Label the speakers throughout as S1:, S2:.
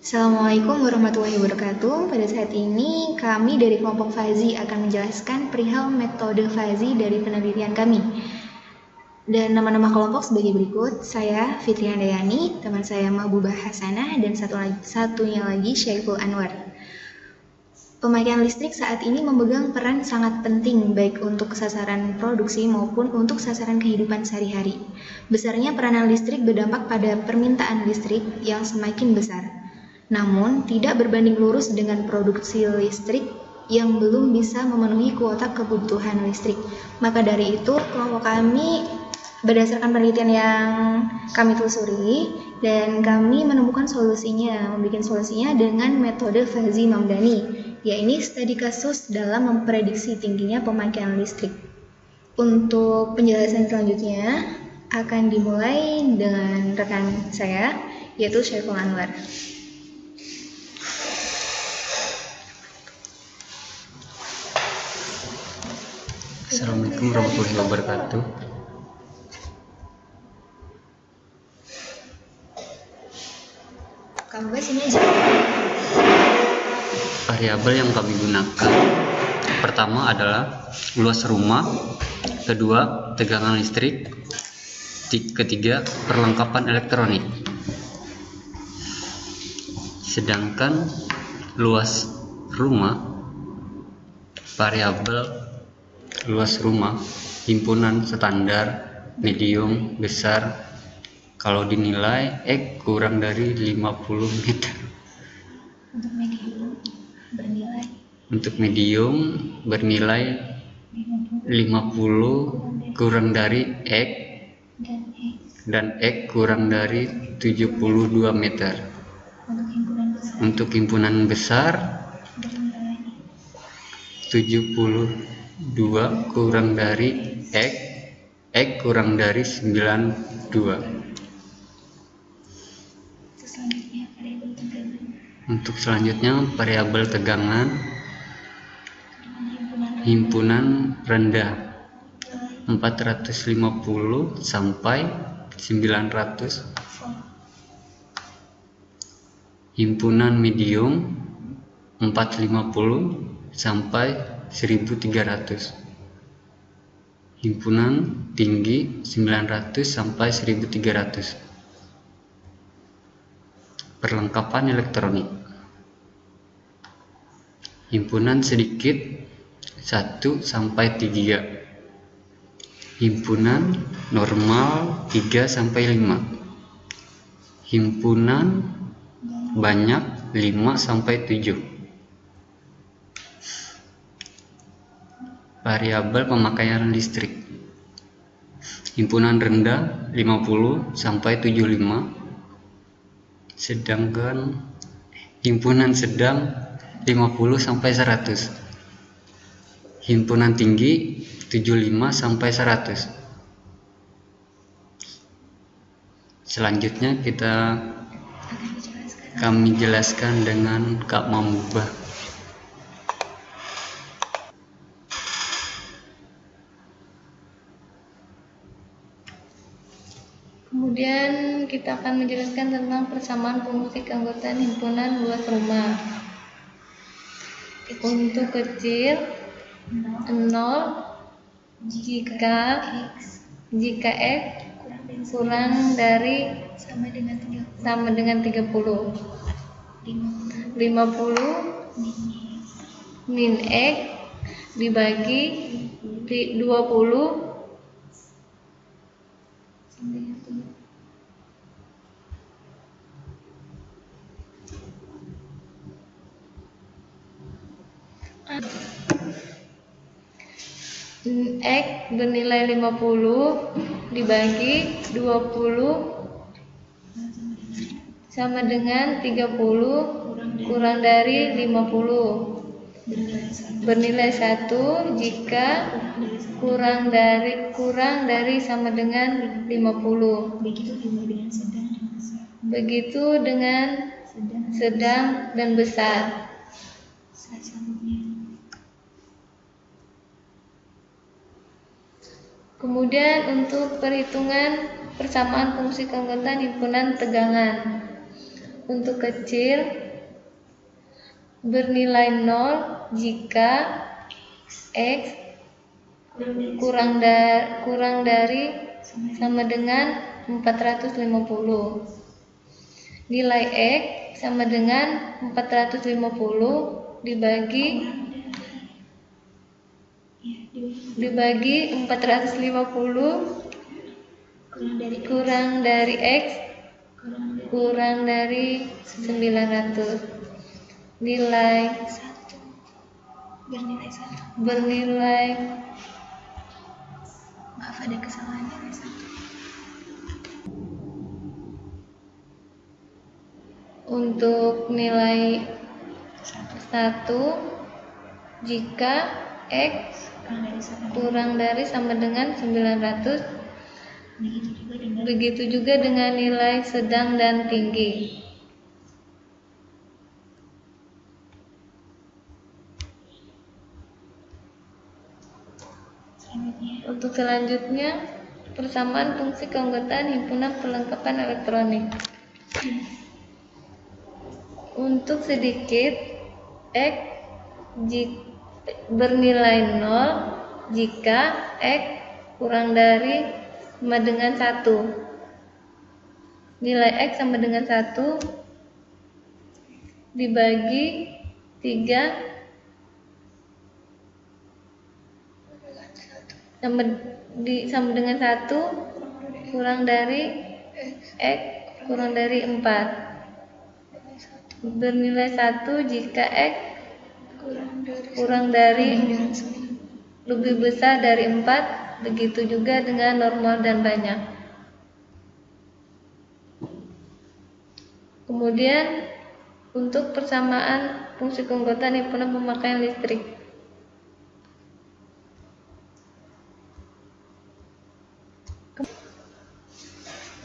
S1: Assalamualaikum warahmatullahi wabarakatuh. Pada saat ini kami dari kelompok FAZI akan menjelaskan perihal metode FAZI dari penelitian kami. Dan nama-nama kelompok sebagai berikut. Saya Fitri Handayani, teman saya Mahbubah Hasanah, dan satunya lagi Syaiful Anwar. Pemakaian listrik saat ini memegang peran sangat penting baik untuk sasaran produksi maupun untuk sasaran kehidupan sehari-hari. Besarnya peranan listrik berdampak pada permintaan listrik yang semakin besar. Namun, tidak berbanding lurus dengan produksi listrik yang belum bisa memenuhi kuota kebutuhan listrik. Maka dari itu, kelompok kami berdasarkan penelitian yang kami telusuri dan kami menemukan membuat solusinya dengan metode Fazzi Mamdani, yaitu studi kasus dalam memprediksi tingginya pemakaian listrik. Untuk penjelasan selanjutnya akan dimulai dengan rekan saya, yaitu Syaiful Anwar.
S2: Assalamualaikum warahmatullahi wabarakatuh.
S1: Kamu bahas ini aja.
S2: Variabel yang kami gunakan pertama adalah luas rumah, kedua tegangan listrik, ketiga perlengkapan elektronik. Sedangkan luas rumah, variabel luas rumah, himpunan standar, medium, besar, kalau dinilai kurang dari 50 meter. Untuk medium bernilai 50 kurang dari X dan X kurang dari 72 meter. Untuk himpunan besar 72 kurang dari X kurang dari 92. Untuk selanjutnya variabel tegangan, himpunan rendah 450 sampai 900, himpunan medium 450 sampai 1300, himpunan tinggi 900 sampai 1300. Perlengkapan elektronik, himpunan sedikit 1 sampai 3, himpunan normal 3 sampai 5, himpunan banyak 5 sampai 7. Variabel pemakaian listrik, himpunan rendah 50 sampai 75, sedangkan himpunan sedang 50 sampai 100, himpunan tinggi 75 sampai 100. Selanjutnya kami jelaskan dengan Kak Mahbubah.
S3: Kemudian kita akan menjelaskan tentang persamaan fungsi keanggotaan himpunan luas rumah. Untuk kecil 0 jika X kurang dari sama dengan 30, 50 min X dibagi 20 X bernilai 50 dibagi 20 sama dengan 30 kurang dari 50, bernilai 1 jika kurang dari sama dengan 50. Begitu dengan sedang dan besar. Kemudian untuk perhitungan persamaan fungsi keanggotaan himpunan tegangan. untuk kecil bernilai 0 jika X kurang dari sama dengan 450. Nilai X sama dengan 450 dibagi 450 kurang dari X kurang dari 900. Nilai bernilai
S1: Maaf, ada kesalahan nilai 1.
S3: untuk nilai 1 jika X kurang dari sama dengan 900. Begitu juga dengan nilai sedang dan tinggi. Untuk selanjutnya, persamaan fungsi keanggotaan himpunan perlengkapan elektronik. Untuk sedikit, X bernilai 0 jika X kurang dari sama dengan 1. Nilai X sama dengan 1 dibagi 3 sama dengan 1 kurang dari X kurang dari 4. Bernilai 1 jika X kurang dari lebih besar dari 4. Begitu juga dengan normal dan banyak. Kemudian untuk persamaan fungsi keanggotaan himpunan pemakaian listrik.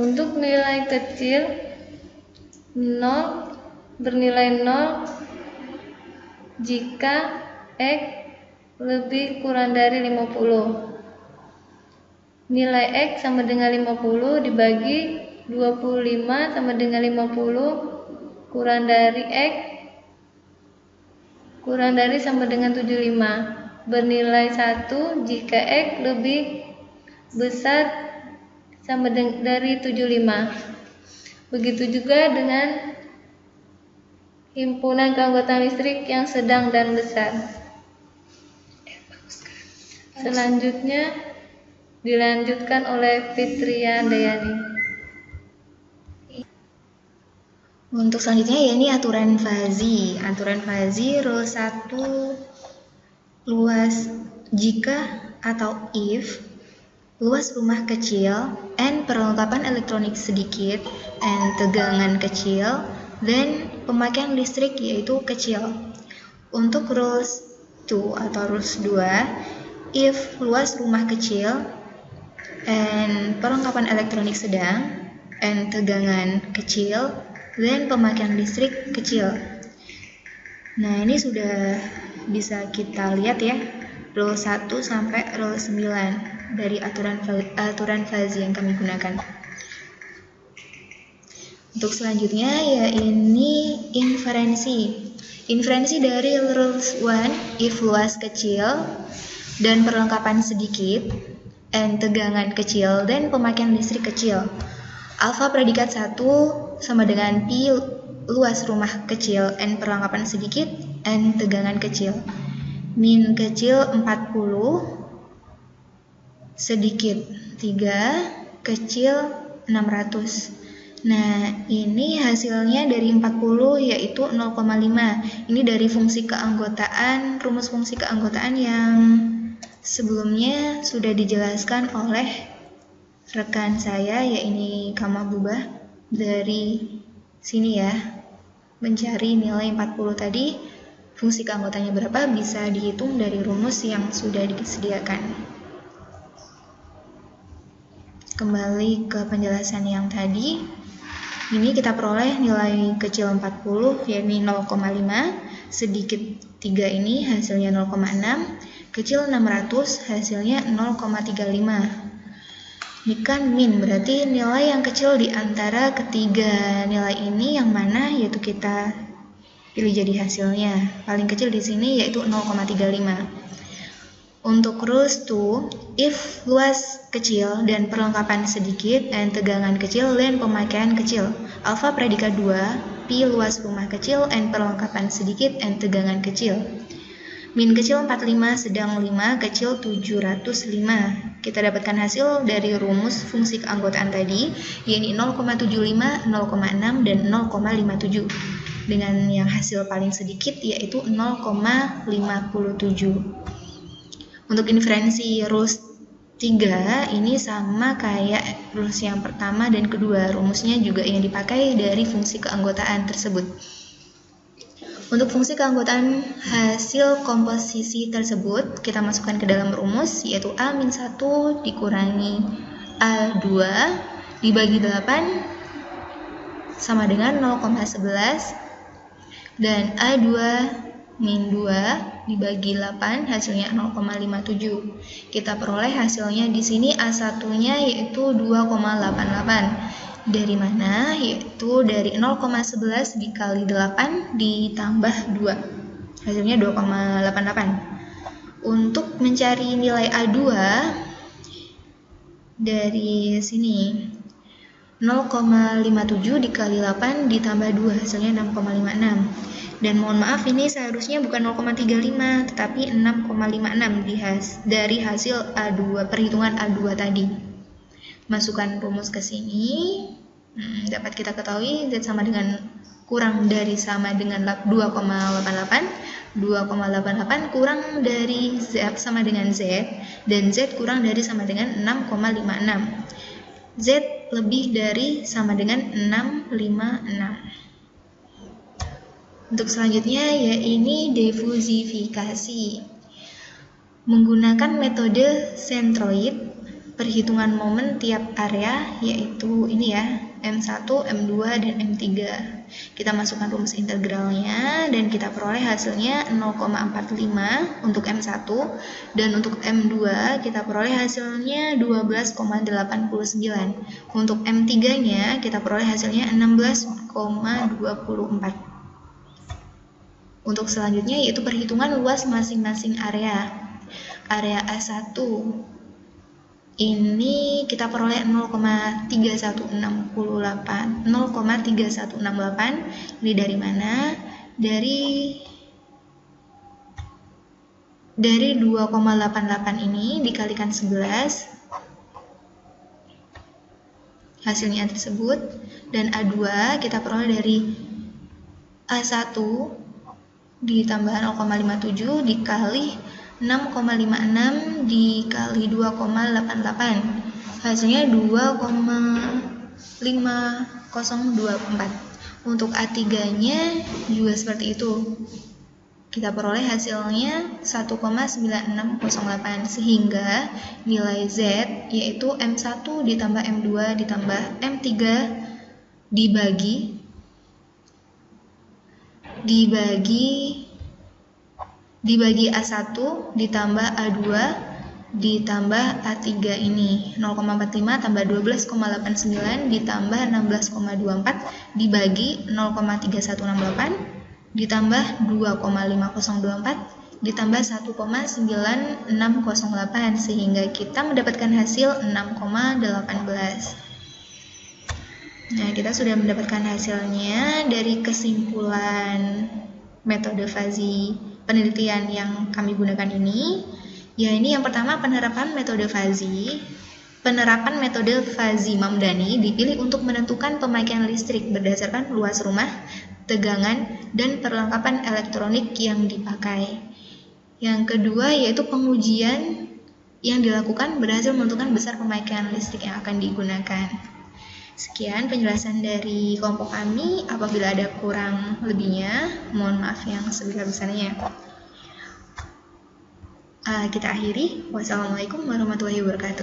S3: Untuk nilai kecil 0 bernilai 0 jika X lebih kurang dari 50. Nilai X sama dengan 50 dibagi 25 sama dengan 50 kurang dari X kurang dari sama dengan 75. Bernilai 1 jika X lebih besar sama dari 75. Begitu juga dengan himpunan keanggotaan listrik yang sedang dan besar. Selanjutnya dilanjutkan oleh Fitria Dayani.
S1: Untuk selanjutnya ya ini aturan fazi. Aturan fazi rule 1 luas jika atau if luas rumah kecil and perlengkapan elektronik sedikit and tegangan kecil dan pemakaian listrik yaitu kecil. Untuk rules 2 atau rules 2, if luas rumah kecil and perlengkapan elektronik sedang and tegangan kecil dan pemakaian listrik kecil. Nah, ini sudah bisa kita lihat ya, rule 1 sampai rule 9 dari aturan fazi yang kami gunakan. Untuk selanjutnya ya ini inferensi. Inferensi dari rules 1, if luas kecil dan perlengkapan sedikit and tegangan kecil dan pemakaian listrik kecil. Alfa predikat 1 sama dengan Pi luas rumah kecil and perlengkapan sedikit and tegangan kecil. Min kecil 40, sedikit 3, kecil 600. Nah, ini hasilnya dari 40 yaitu 0,5. Ini dari fungsi keanggotaan, rumus fungsi keanggotaan yang sebelumnya sudah dijelaskan oleh rekan saya, yaitu Kamabubah. Dari sini ya, mencari nilai 40 tadi, fungsi keanggotaannya berapa bisa dihitung dari rumus yang sudah disediakan. Kembali ke penjelasan yang tadi, ini kita peroleh nilai kecil 40 yakni 0,5, sedikit 3 ini hasilnya 0,6, kecil 600 hasilnya 0,35. Ini kan min, berarti nilai yang kecil di antara ketiga nilai ini yang mana, yaitu kita pilih jadi hasilnya. Paling kecil di sini yaitu 0,35. Untuk rules 2, if luas kecil dan perlengkapan sedikit, and tegangan kecil dan pemakaian kecil. Alfa predikat 2, P luas rumah kecil, and perlengkapan sedikit, and tegangan kecil. Min kecil 45, sedang 5, kecil 705. Kita dapatkan hasil dari rumus fungsi keanggotaan tadi, yaitu 0,75, 0,6, dan 0,57. Dengan yang hasil paling sedikit yaitu 0,57. Untuk inferensi rules 3 ini sama kayak rules yang pertama dan kedua, rumusnya juga yang dipakai dari fungsi keanggotaan tersebut. Untuk fungsi keanggotaan hasil komposisi tersebut, kita masukkan ke dalam rumus, yaitu A-1 dikurangi A2 dibagi 8 sama dengan 0,11, dan A2 min 2 dibagi 8 hasilnya 0,57. Kita peroleh hasilnya di sini A1-nya yaitu 2,88. Dari mana? Yaitu dari 0,11 dikali 8 ditambah 2. Hasilnya 2,88. Untuk mencari nilai A2 dari sini 0,57 dikali 8 ditambah 2 hasilnya 6,56. Dan mohon maaf, ini seharusnya bukan 0,35 tetapi 6,56 dari hasil A2, perhitungan A2 tadi. Masukkan rumus ke sini, dapat kita ketahui Z sama dengan kurang dari sama dengan 2,88, 2,88 kurang dari Z sama dengan Z, dan Z kurang dari sama dengan 6,56. Z lebih dari sama dengan 656. Untuk selanjutnya ya ini difusifikasi. Menggunakan metode centroid, perhitungan momen tiap area yaitu ini ya, M1, M2, dan M3. Kita masukkan rumus integralnya dan kita peroleh hasilnya 0,45 untuk M1, dan untuk M2 kita peroleh hasilnya 12,89. Untuk M3-nya kita peroleh hasilnya 16,24. Untuk selanjutnya yaitu perhitungan luas masing-masing area. Area A1 ini kita peroleh 0,3168. Ini dari mana? Dari 2,88 ini dikalikan 11 hasilnya tersebut, dan A2 kita peroleh dari A1 ditambah 0,57 dikali 6,56 dikali 2,88 hasilnya 2,5024. Untuk A3 nya juga seperti itu, kita peroleh hasilnya 1,9608, sehingga nilai Z yaitu M1 ditambah M2 ditambah M3 dibagi A1 ditambah A2 ditambah A3 ini 0,45 tambah 12,89 ditambah 16,24 dibagi 0,3168 ditambah 2,5024 ditambah 1,9608, sehingga kita mendapatkan hasil 6,18. Nah, kita sudah mendapatkan hasilnya dari kesimpulan metode Fuzzy penelitian yang kami gunakan ini. Ya, ini yang pertama, penerapan metode Fuzzy. Penerapan metode Fuzzy Mamdani dipilih untuk menentukan pemakaian listrik berdasarkan luas rumah, tegangan, dan perlengkapan elektronik yang dipakai. Yang kedua yaitu pengujian yang dilakukan berhasil menentukan besar pemakaian listrik yang akan digunakan. Sekian penjelasan dari kelompok kami. Apabila ada kurang lebihnya, mohon maaf yang sebesar-besarnya. Kita akhiri. Wassalamualaikum warahmatullahi wabarakatuh.